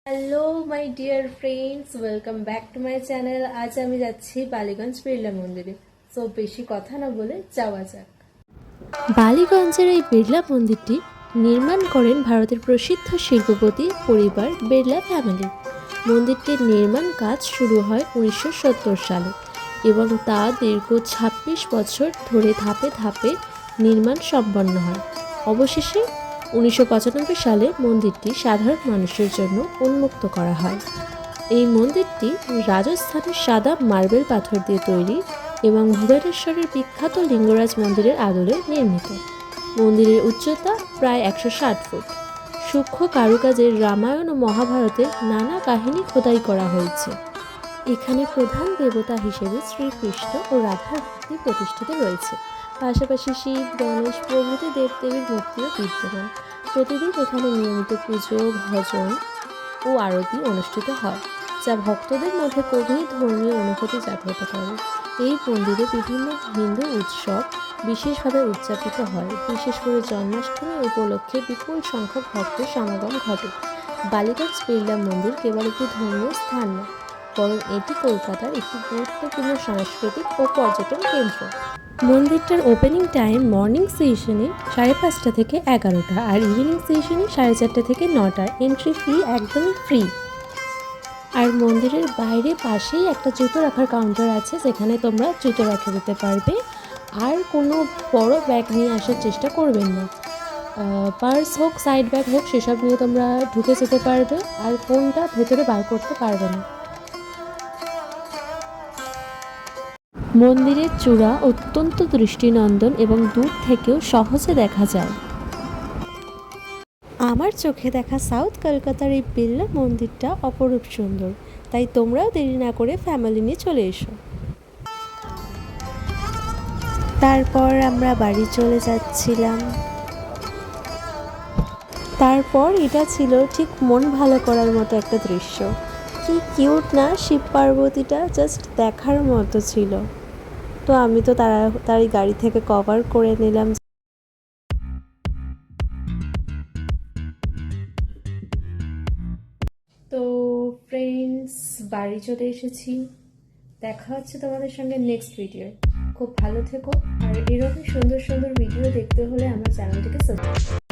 Hello my dear friends, welcome back to my channel. আজ আমি যাচ্ছি বালিগঞ্জ বিড়লা মন্দিরে। সো বেশি কথা না বলে যাওয়া যাক। বালিগঞ্জের এই বিড়লা মন্দিরটি নির্মাণ করেন ভারতের প্রসিদ্ধ শিল্পপতি পরিবার বিড়লা ফ্যামিলি। মন্দিরটির নির্মাণ কাজ শুরু হয় 1970 সালে এবং তা দীর্ঘ 26 বছর ধরে ধাপে ধাপে নির্মাণ সম্পন্ন হয়। অবশেষে 1995 সালে মন্দিরটি সাধারণ মানুষের জন্য উন্মুক্ত করা হয়। এই মন্দিরটি রাজস্থানের সাদা মার্বেল পাথর দিয়ে তৈরি এবং ভুবনেশ্বরের বিখ্যাত লিঙ্গরাজ মন্দিরের আদলে নির্মিত। মন্দিরের উচ্চতা প্রায় 160 ফুট। সূক্ষ্ম কারুকাজের রামায়ণ ও মহাভারতের নানা কাহিনী খোদাই করা হয়েছে। এখানে প্রধান দেবতা হিসেবে শ্রীকৃষ্ণ ও রাধার মূর্তি প্রতিষ্ঠিত রয়েছে। পাশাপাশি শিব, গণেশ প্রভৃতি দেবদেবীর মূর্তিও বিদ্যমান। প্রতিদিন এখানে নিয়মিত পুজো, ভজন ও আরতি অনুষ্ঠিত হয়, যা ভক্তদের মধ্যে গভীর ধর্মীয় অনুভূতি জাগ্রত করে। এই মন্দিরে বিভিন্ন হিন্দু উৎসব বিশেষভাবে উদযাপিত হয়। বিশেষ করে জন্মাষ্টমী উপলক্ষে বিপুল সংখ্যক ভক্তের সমাগম ঘটে। বালিগঞ্জ বিড়লা মন্দির কেবল একটি ধর্মীয় স্থান নয়, বরং এটি কলকাতার একটি গুরুত্বপূর্ণ সাংস্কৃতিক ও পর্যটন কেন্দ্র। মন্দিরটার ওপেনিং টাইম মর্নিং সেশনে 5:30 থেকে 11টা আর ইভিনিং সেশনে 4:30 থেকে 9টা। এন্ট্রি ফি একদমই ফ্রি। আর মন্দিরের বাইরে পাশেই একটা জুতো রাখার কাউন্টার আছে, যেখানে তোমরা জুতো রেখে দিতে পারবে। আর কোনো বড় ব্যাগ নিয়ে আসার চেষ্টা করবেন না। পার্স হোক, সাইড ব্যাগ হোক, সেসব নিয়ে তোমরা ঢুকে যেতে পারবে, আর ফোনটা ভেতরে বার করতে পারবে না। মন্দিরের চূড়া অত্যন্ত দৃষ্টিনন্দন এবং দূর থেকেও সহজে দেখা যায়। আমার চোখে দেখা সাউথ কলকাতার এই বিড়লা মন্দিরটা অপরূপ সুন্দর, তাই তোমরাও দেরি না করে ফ্যামিলি নিয়ে চলে এসো। তারপর আমরা বাড়ি চলে যাচ্ছিলাম। তারপর এটা ছিল ঠিক মন ভালো করার মতো একটা দৃশ্য। কি কিউট না শিব পার্বতীটা, জাস্ট দেখার মতো ছিল। তো আমি তো তাড়াতাড়ি গাড়ি থেকে কভার করে নিলাম। তো ফ্রেন্ডস, বাড়ি চলে এসেছি। দেখা হচ্ছে তোমাদের সঙ্গে নেক্সট ভিডিও। খুব ভালো থেকো, আর এরকম সুন্দর সুন্দর ভিডিও দেখতে হলে আমার চ্যানেলটিকে সাবস্ক্রাইব